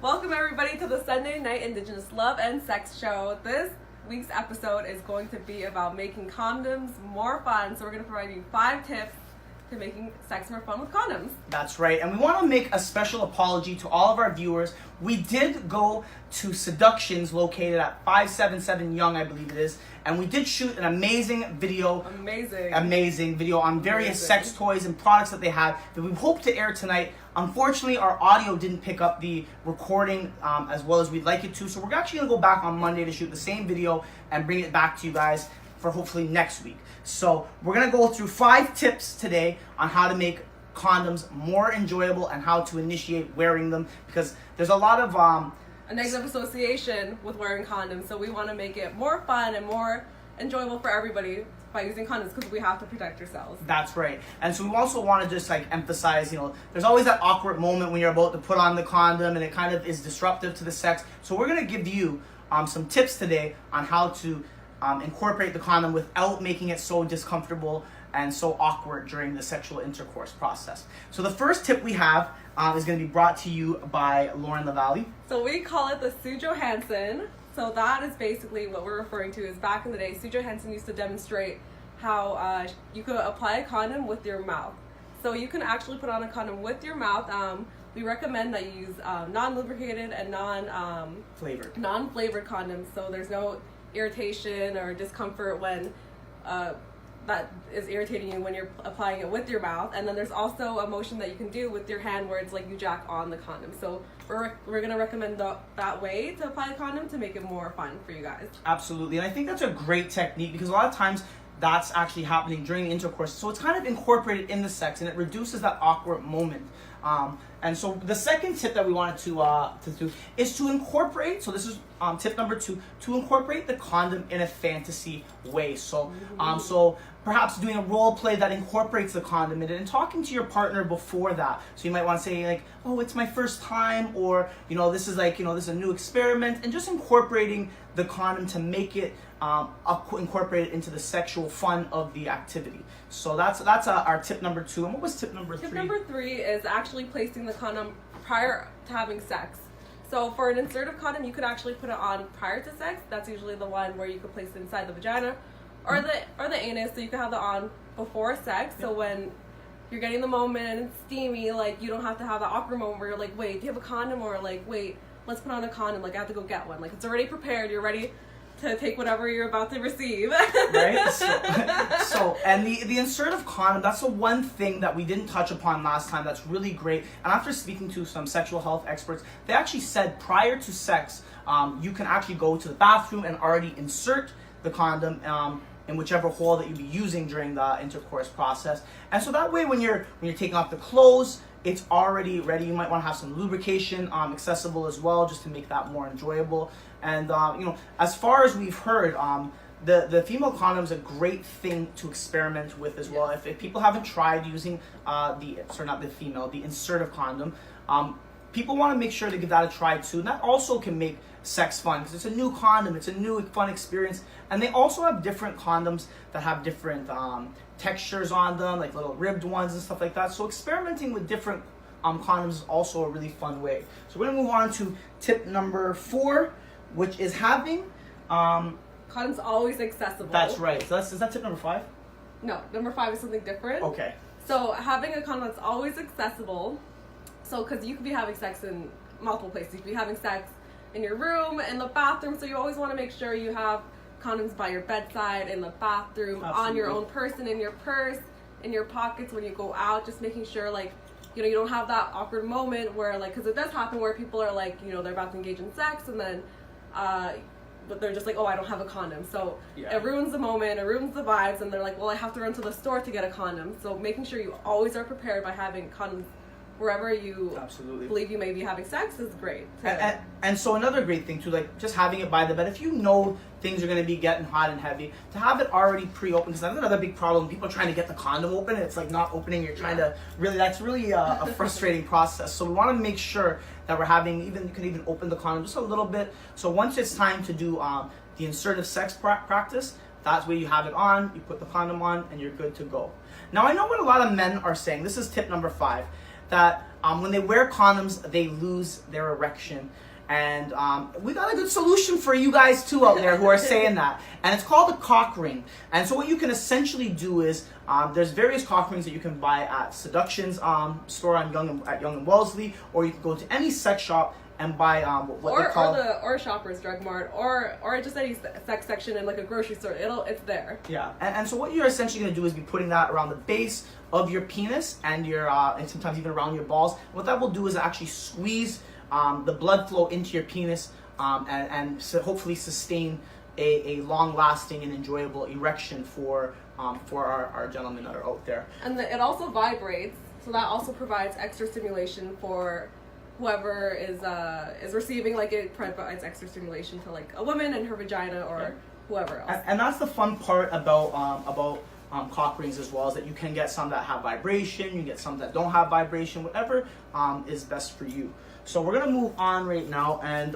Welcome everybody to the Sunday Night Indigenous Love and Sex Show. This week's episode is going to be about making condoms more fun. So we're going to provide you 5 tips to making sex more fun with condoms. That's right, and we want to make a special apology to all of our viewers. We did go to Seductions located at 577 Yonge, I believe it is, and we did shoot an amazing video. Amazing video on various sex toys and products that they had that we hope to air tonight. Unfortunately, our audio didn't pick up the recording as well as we'd like it to, so we're actually going to go back on Monday to shoot the same video and bring it back to you guys for hopefully next week. So we're going to go through 5 tips today on how to make condoms more enjoyable and how to initiate wearing them, because there's a lot of a negative association with wearing condoms, so we want to make it more fun and more enjoyable for everybody by using condoms, because we have to protect ourselves. That's right. And so we also want to just emphasize, there's always that awkward moment when you're about to put on the condom and it kind of is disruptive to the sex. So we're going to give you some tips today on how to incorporate the condom without making it so discomfortable and so awkward during the sexual intercourse process. So the first tip we have is going to be brought to you by Lauren LaValle. So we call it the Sue Johansson. So that is basically what we're referring to. Is back in the day, Sue Johansson used to demonstrate how you could apply a condom with your mouth. So you can actually put on a condom with your mouth. We recommend that you use non-lubricated and non-flavored condoms, so there's no irritation or discomfort when that is irritating you when you're applying it with your mouth. And then there's also a motion that you can do with your hand where it's like you jack on the condom. So we're going to recommend that way to apply a condom to make it more fun for you guys. Absolutely, and I think that's a great technique because a lot of times that's actually happening during the intercourse. So it's kind of incorporated in the sex and it reduces that awkward moment. And so the second tip that we wanted to do is to incorporate, so this is tip number 2, to incorporate the condom in a fantasy way. So so perhaps doing a role play that incorporates the condom in it and talking to your partner before that. So you might want to say oh, it's my first time, or this is this is a new experiment, and just incorporating the condom to make it incorporated into the sexual fun of the activity. So that's our tip number 2. And what was tip number 3? Tip number 3 is actually placing the condom prior to having sex. So for an insertive condom, you could actually put it on prior to sex. That's usually the one where you could place it inside the vagina or the anus, so you can have it on before sex. So when you're getting the moment and it's steamy, you don't have to have that awkward moment where you're like, wait, do you have a condom? Or wait, let's put on a condom. I have to go get one. It's already prepared. You're ready to take whatever you're about to receive. Right? So and the insertive condom, that's the one thing that we didn't touch upon last time that's really great. And after speaking to some sexual health experts, they actually said prior to sex, you can actually go to the bathroom and already insert the condom in whichever hole that you'll be using during the intercourse process. And so that way when you're taking off the clothes, it's already ready. You might want to have some lubrication accessible as well, just to make that more enjoyable. And as far as we've heard, the female condom is a great thing to experiment with as well. If people haven't tried using the insertive condom, people want to make sure to give that a try too. And that also can make sex fun because it's a new condom, it's a new fun experience. And they also have different condoms that have different textures on them, like little ribbed ones and stuff like that. So experimenting with different condoms is also a really fun way. So we're going to move on to tip number 4, which is having condoms always accessible. That's right. So is that tip number 5? No, number 5 is something different. Okay. So having a condom that's always accessible. So because you could be having sex in multiple places. You could be having sex in your room, in the bathroom. So you always want to make sure you have condoms by your bedside, in the bathroom, on your own person, in your purse, in your pockets when you go out. Just making sure you don't have that awkward moment where because it does happen where people are they're about to engage in sex and then but they're just oh, I don't have a condom. So it ruins the moment, it ruins the vibes, and they're well, I have to run to the store to get a condom. So making sure you always are prepared by having condoms wherever you believe you may be having sex is great. And so another great thing too, just having it by the bed, if you know things are going to be getting hot and heavy, to have it already pre-opened, because that's another big problem. People are trying to get the condom open and it's not opening. You're trying to that's really a frustrating process. So we want to make sure that we're having, you can even open the condom just a little bit. So once it's time to do the insertive sex practice, that's where you have it on, you put the condom on, and you're good to go. Now I know what a lot of men are saying. This is tip number 5. that when they wear condoms, they lose their erection. And we got a good solution for you guys too out there who are saying that. And it's called a cock ring. And so what you can essentially do is, there's various cock rings that you can buy at Seduction's store on Young and Wellesley, or you can go to any sex shop and buy what they call... Or Shoppers Drug Mart, or just any sex section in like a grocery store. It's there. Yeah, and so what you're essentially going to do is be putting that around the base of your penis and and sometimes even around your balls. What that will do is actually squeeze the blood flow into your penis and so hopefully sustain a long-lasting and enjoyable erection for our gentlemen that are out there. And it also vibrates, so that also provides extra stimulation for whoever is receiving. Like, it provides extra stimulation to like a woman and her vagina or whoever else. And that's the fun part about cock rings as well, is that you can get some that have vibration, you get some that don't have vibration, whatever is best for you. So we're gonna move on right now, and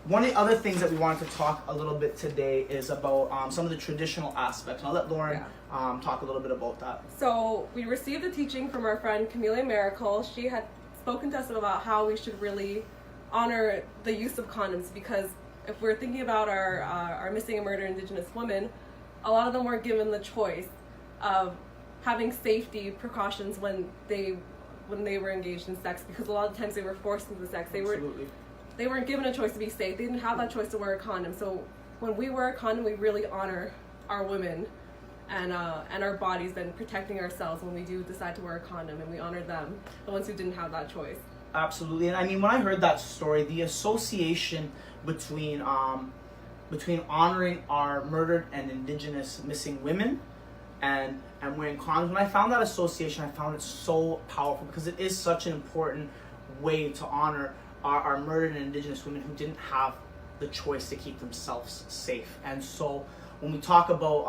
one of the other things that we wanted to talk a little bit today is about some of the traditional aspects. And I'll let Lauren talk a little bit about that. So we received a teaching from our friend Camelia Maracle. She had spoken to us about how we should really honor the use of condoms, because if we're thinking about our missing and murdered Indigenous women, a lot of them weren't given the choice of having safety precautions when they were engaged in sex, because a lot of times they were forced into sex. They weren't given a choice to be safe. They didn't have that choice to wear a condom. So when we wear a condom, we really honor our women and our bodies, and protecting ourselves when we do decide to wear a condom, and we honor them, the ones who didn't have that choice. Absolutely. And I mean, when I heard that story, the association between honoring our murdered and Indigenous missing women and wearing condoms, when I found that association, I found it so powerful, because it is such an important way to honor our murdered and Indigenous women who didn't have the choice to keep themselves safe. And so when we talk about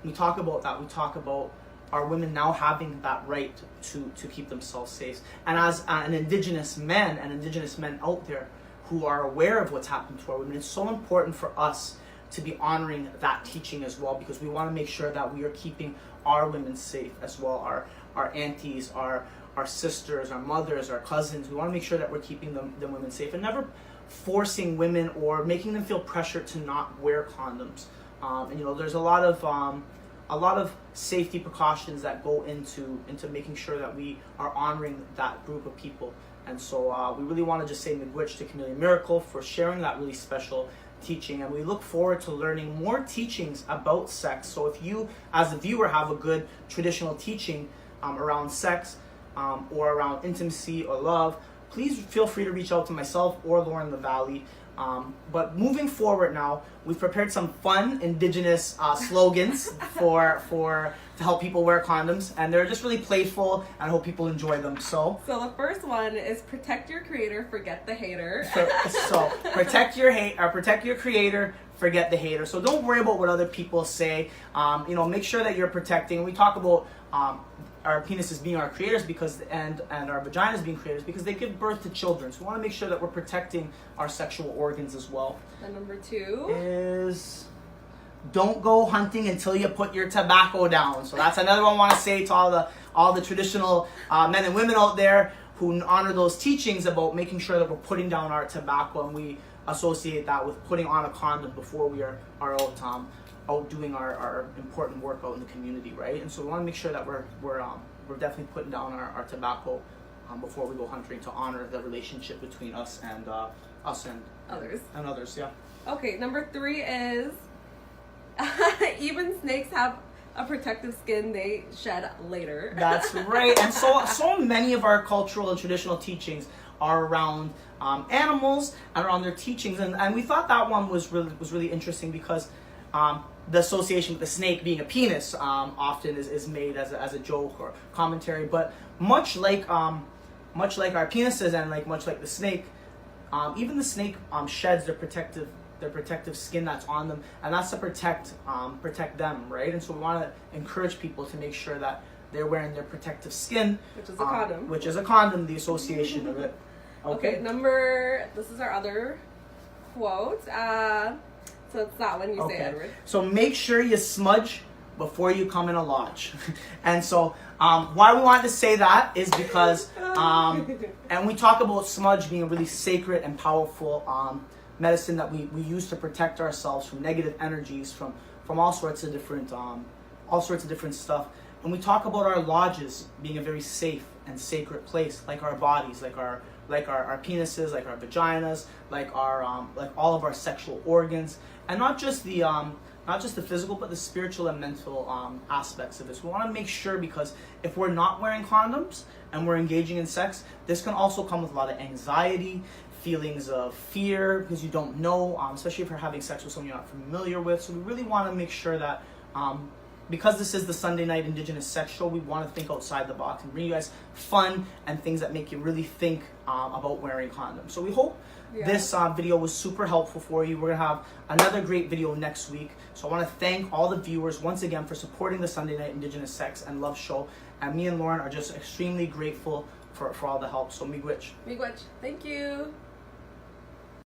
that, we talk about our women now having that right to keep themselves safe. And as an Indigenous men out there who are aware of what's happened to our women, it's so important for us to be honoring that teaching as well, because we want to make sure that we are keeping our women safe as well, our aunties, our sisters, our mothers, our cousins. We want to make sure that we're keeping them women safe, and never forcing women or making them feel pressure to not wear condoms. And there's a lot of safety precautions that go into making sure that we are honoring that group of people. And so we really want to just say Miigwetch to Camelia Maracle for sharing that really special teaching, and we look forward to learning more teachings about sex. So if you as a viewer have a good traditional teaching around sex or around intimacy or love, please feel free to reach out to myself or Lauren the Valley. But moving forward now, we've prepared some fun Indigenous slogans to help people wear condoms, and they're just really playful, and I hope people enjoy them. So the first one is protect your creator, forget the hater. So protect your creator, forget the hater. So don't worry about what other people say. Make sure that you're protecting. We talk about our penises being our creators and our vaginas being creators because they give birth to children. So we want to make sure that we're protecting our sexual organs as well. And number 2 is don't go hunting until you put your tobacco down. So that's another one I want to say to all the traditional men and women out there who honor those teachings about making sure that we're putting down our tobacco, and we associate that with putting on a condom before we are out doing our important work out in the community, right? And so we want to make sure that we're definitely putting down our tobacco before we go hunting, to honor the relationship between us and others. And others, yeah. Okay, number 3 is even snakes have a protective skin they shed later. That's right. And so many of our cultural and traditional teachings are around animals and around their teachings, and we thought that one was really interesting because the association with the snake being a penis often is made as a joke or commentary, but much like our penises and much like the snake, even the snake sheds their protective skin that's on them, and that's to protect them, right? And so we want to encourage people to make sure that they're wearing their protective skin, which is a condom. Which is a condom, the association of it. Okay, this is our other quote. So it's that one, you say, Edward. So make sure you smudge before you come in a lodge. And so why we wanted to say that is because, and we talk about smudge being a really sacred and powerful medicine that we use to protect ourselves from negative energies, from all sorts of different stuff. And we talk about our lodges being a very safe and sacred place, like our bodies, like our penises, like our vaginas, like all of our sexual organs, and not just the physical, but the spiritual and mental aspects of this. We want to make sure, because if we're not wearing condoms and we're engaging in sex, this can also come with a lot of anxiety, feelings of fear, because you don't know, especially if you're having sex with someone you're not familiar with. So we really want to make sure that because this is the Sunday night Indigenous sex show, we want to think outside the box and bring you guys fun and things that make you really think about wearing condoms. So we hope this video was super helpful for you. We're going to have another great video next week. So I want to thank all the viewers once again for supporting the Sunday night Indigenous sex and love show. And me and Lauren are just extremely grateful for all the help. So Miigwetch. Miigwetch. Thank you.